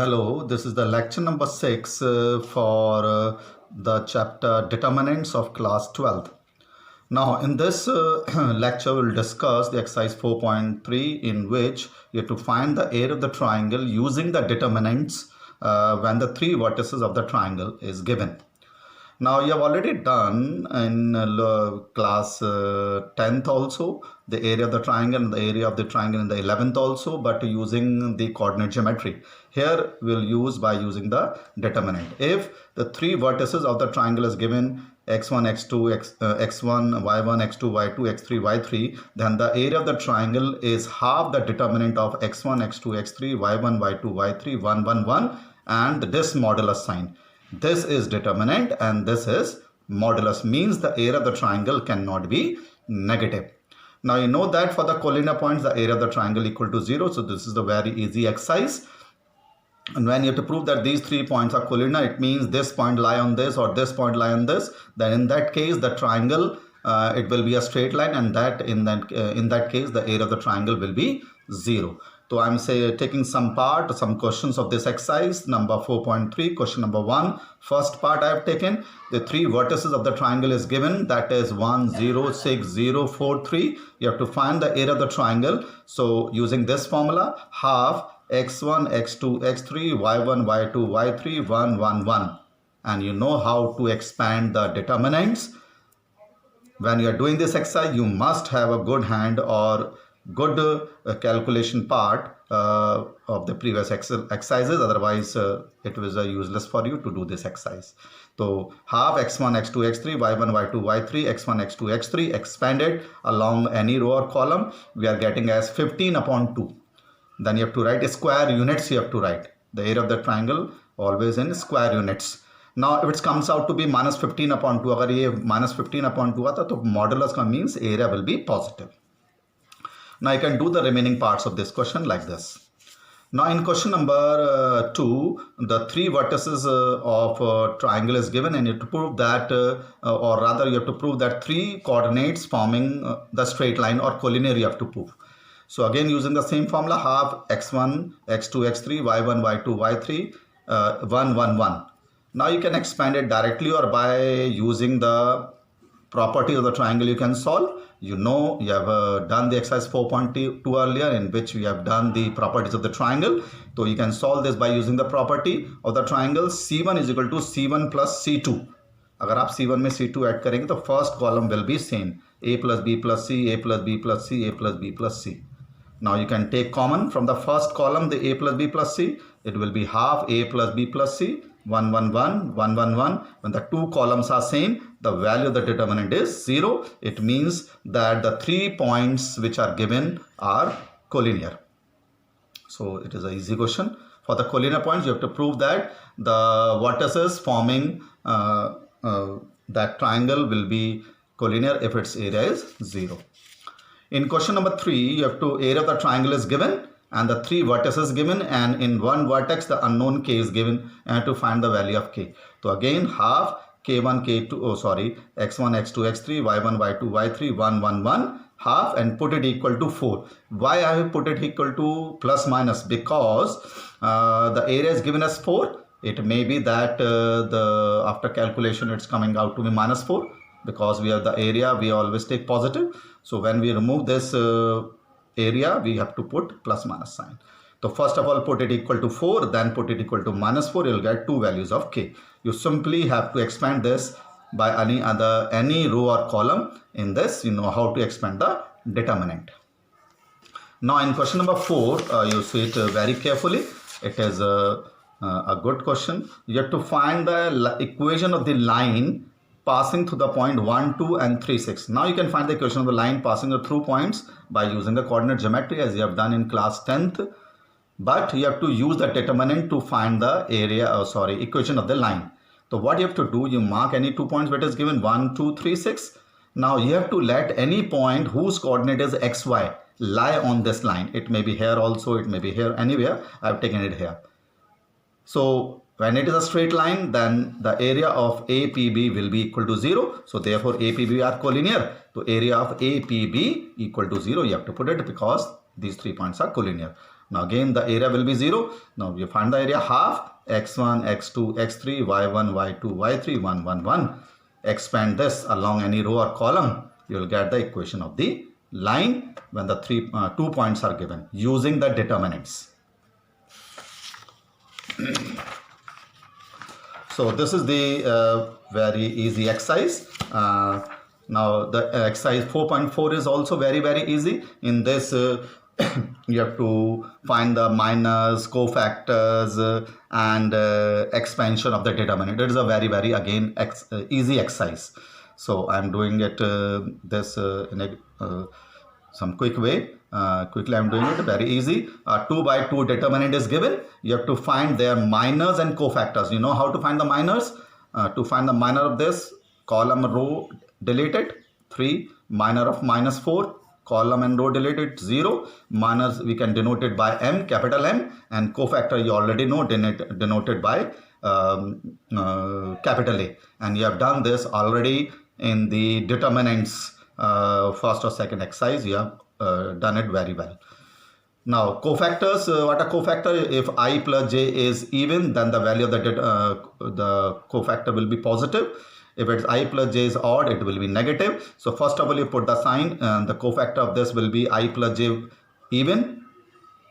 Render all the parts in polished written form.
Hello, this is the lecture number 6 for the chapter Determinants of class 12th. Now, in this lecture, we'll discuss the exercise 4.3 in which you have to find the area of the triangle using the determinants when the three vertices of the triangle is given. Now, you have already done in class 10th also the area of the triangle and the area of the triangle in the 11th also, but using the coordinate geometry. Here we'll use by using the determinant. If the three vertices of the triangle is given x1, x2, x1, y1, x2, y2, x3, y3, then the area of the triangle is half the determinant of x1, x2, x3, y1, y2, y3, 1, 1, 1 and this modulus sign. This is determinant and this is modulus, means the area of the triangle cannot be negative. Now you know that for the collinear points the area of the triangle equal to 0. So this is the very easy exercise. And when you have to prove that these 3 points are collinear, it means this point lie on this or this point lie on this. Then in that case the triangle it will be a straight line, and that in that case the area of the triangle will be 0. So I'm taking some questions of this exercise number 4.3. Question number 1, first part I have taken. The three vertices of the triangle is given, that is 1, 0, 6, 0, 4, 3. You have to find the area of the triangle. So using this formula, half x1, x2, x3, y1, y2, y3, 1, 1, 1. And you know how to expand the determinants. When you are doing this exercise, you must have a good hand or good calculation part of the previous exercises, otherwise it was useless for you to do this exercise. So half x1, x2, x3, y1, y2, y3, x1, x2, x3 expanded along any row or column, we are getting as 15 upon 2. Then you have to write square units. You have to write the area of the triangle always in square units. Now if it comes out to be minus 15 upon 2, अगर ये minus 15 upon 2 आता तो modulus का means area will be positive. Now you can do the remaining parts of this question like this. Now in question number 2, the three vertices of triangle is given, and you have to prove that or rather you have to prove that three coordinates forming the straight line or collinear you have to prove. So again using the same formula, half x1, x2, x3, y1, y2, y3, 1, 1, 1. Now you can expand it directly or by using the properties of the triangle you can solve. You know, you have done the exercise 4.2 earlier in which we have done the properties of the triangle. So you can solve this by using the property of the triangle. C1 is equal to C1 plus C2. अगर आप C1 में C2 add करेंगे तो first column will be same. A plus B plus C, A plus B plus C, A plus B plus C. Now you can take common from the first column the A plus B plus C. It will be half A plus B plus C. 1, 1, 1, 1, 1, 1. When the two columns are same, the value of the determinant is 0. It means that the 3 points which are given are collinear. So it is an easy question. For the collinear points, you have to prove that the vertices forming that triangle will be collinear if its area is 0. In question number 3, you have to area of the triangle is given and the three vertices given, and in one vertex the unknown k is given, and to find the value of k. So again half k1, k2, x1, x2, x3, y1, y2, y3, 1, 1, 1, half, and put it equal to 4. Why I have put it equal to plus minus? Because the area is given as 4. It may be that after calculation it's coming out to be minus 4, because we have the area, we always take positive. So when we remove this area, we have to put plus minus sign. So first of all put it equal to 4, then put it equal to minus 4, you will get two values of k. You simply have to expand this by any row or column. In this you know how to expand the determinant. Now in question number 4, you see it very carefully. It is a good question. You have to find the equation of the line passing through the point 1, 2 and 3, 6. Now you can find the equation of the line passing through points by using the coordinate geometry as you have done in class 10th. But you have to use the determinant to find the equation of the line. So what you have to do, you mark any 2 points which is given 1, 2, 3, 6. Now you have to let any point whose coordinate is xy lie on this line. It may be here also, it may be here, anywhere. I have taken it here. So when it is a straight line, then the area of APB will be equal to 0. So therefore APB are collinear. So area of APB equal to 0. You have to put it because these 3 points are collinear. Now again the area will be 0. Now you find the area half x1, x2, x3, y1, y2, y3, 1, 1, 1. Expand this along any row or column. You will get the equation of the line when the 2 points are given using the determinants. So this is the very easy exercise. Now the exercise 4.4 is also very easy. In this you have to find the minors, cofactors and expansion of the determinant. It is a very again easy exercise. So I am doing it this in a some quick way. Quickly I am doing it, very easy. 2 by 2 determinant is given. You have to find their minors and cofactors. You know how to find the minors? To find the minor of this, column row deleted 3, minor of -4, column and row deleted 0, minors we can denote it by M, capital M, and cofactor you already know, denoted by capital A. And you have done this already in the determinants first or second exercise. You have done it very well. Now cofactors, what are cofactor? If I plus j is even, then the value of the cofactor will be positive. If it's I plus j is odd, it will be negative. So first of all you put the sign, and the cofactor of this will be I plus j even,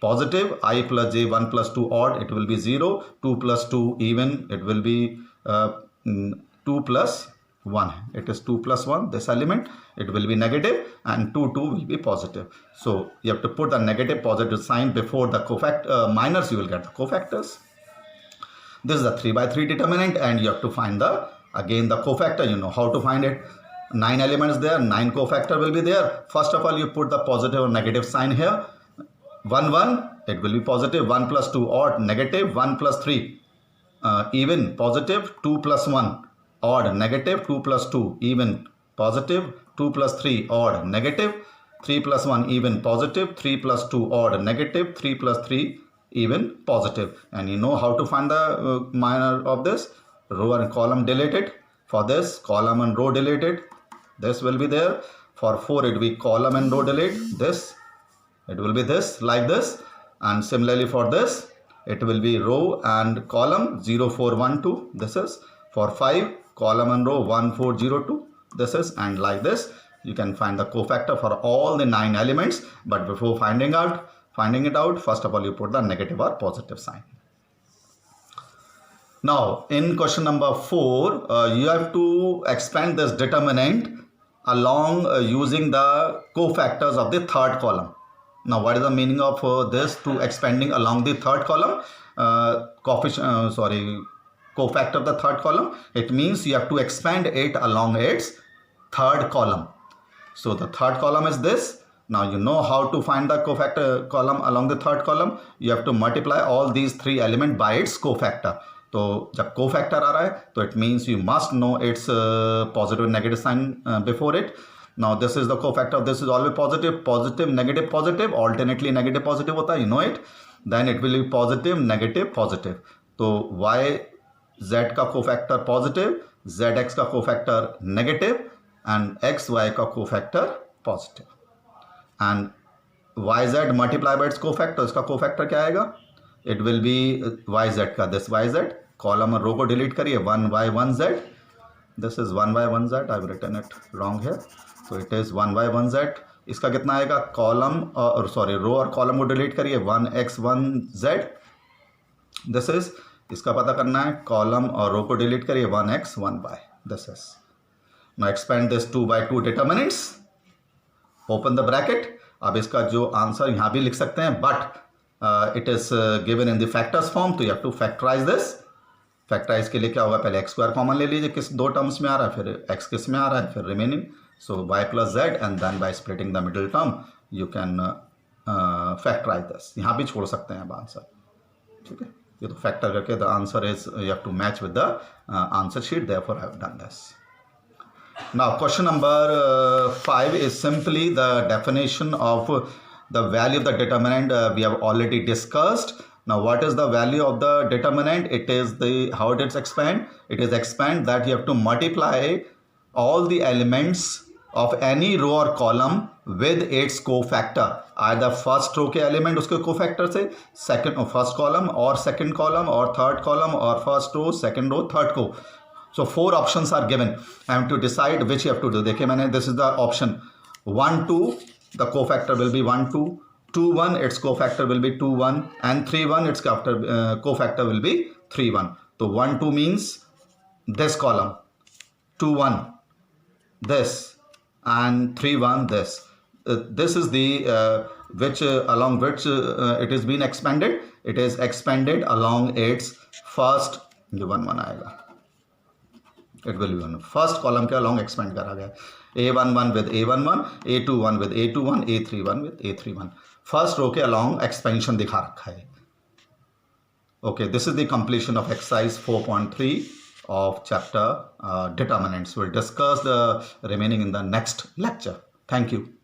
positive, I plus j 1 plus 2 odd, it will be 0, 2 plus 2 even, it will be 2 plus 1. It is 2 plus 1, this element, it will be negative, and 2 will be positive. So you have to put the negative positive sign before the minors, you will get the cofactors. This is the 3 by 3 determinant, and you have to find the again the cofactor. You know how to find it. 9 elements there, 9 cofactor will be there. First of all you put the positive or negative sign here. 1 1, it will be positive. 1 plus 2 odd, negative. 1 plus 3 even, positive. 2 plus 1 odd, negative. 2 plus 2 even, positive. 2 plus 3 odd, negative. 3 plus 1 even, positive. 3 plus 2 odd, negative. 3 plus 3 even, positive. And you know how to find the minor of this. Row and column deleted. For this, column and row deleted. This will be there. For 4 it will be column and row delete. This, it will be this, like this. And similarly for this, it will be row and column 0 4 1 2. This is for 5, column and row 1 4 0 2. This is, and like this you can find the cofactor for all the 9 elements. But before finding it out, first of all you put the negative or positive sign. Now in question number 4, you have to expand this determinant along using the cofactors of the third column. Now what is the meaning of this, to expanding along the third column? Cofactor of the third column, it means you have to expand it along its third column. So the third column is this. Now you know how to find the cofactor column along the third column. You have to multiply all these 3 elements by its cofactor. तो जब cofactor आ रहा है तो it means you must know its positive and negative sign before it. Now this is the cofactor, this is always positive, negative, positive, alternately negative, positive होता है, you know it. Then it will be positive, negative, positive. तो y z का cofactor positive, zx का cofactor negative, and xy का cofactor positive. And yz multiply by its cofactor, इसका cofactor क्या आएगा? It will be yz का, this yz, column और row को delete करिए, 1y 1z. This is 1y 1z, I've written it wrong here. So it is 1y 1z. इसका कितना आएगा? कॉलम और रो और कॉलम को डिलीट करिए, 1x 1z. दिस इज, इसका पता करना है, कॉलम और रो को डिलीट करिए, 1x 1y. This is. Now expand this 2 by 2 determinants, open the bracket. अब इसका जो आंसर यहाँ भी लिख सकते हैं, but it is given in the factors form, तो you have to factorise this. Factorise के लिए क्या होगा? पहले x स्क्वायर कॉमन ले लीजिए, किस 2 टर्म्स में आ रहा है, फिर x किस में आ रहा है, फिर remaining. So y plus z, and then by splitting the middle term you can factorize this. यहाँ भी छोड़ सकते हैं अब आंसर, ठीक है. ये तो फैक्टर करके the answer is, you have to match with the answer sheet. Therefore I have done this. Now question number 5 is simply the definition of the value of the determinant. We have already discussed. Now what is the value of the determinant? It is how it is expand. It is expand that you have to multiply all the elements of any row or column with its cofactor, either first row के element उसके cofactor से, second or first column or second column or third column or first row, second row, third row. So 4 options are given. I have to decide which you have to do. देखिए मैंने, this is the option 1 2, the cofactor will be 1 2, 2 1 its cofactor will be 2 1, and 3 1 its cofactor will be 3 1. So 1 2 means this column, 2 1 this, and 3 1 this. This is the which along which it is being expanded. It is expanded along its first, ये 1 1 आएगा, it will be 1 first column के along expand करा गया, A11 with A11, A21 with A21, A31 with A31. First row के along expansion दिखा रखा है. Okay, this is the completion of exercise 4.3 of chapter determinants. We'll discuss the remaining in the next lecture. Thank you.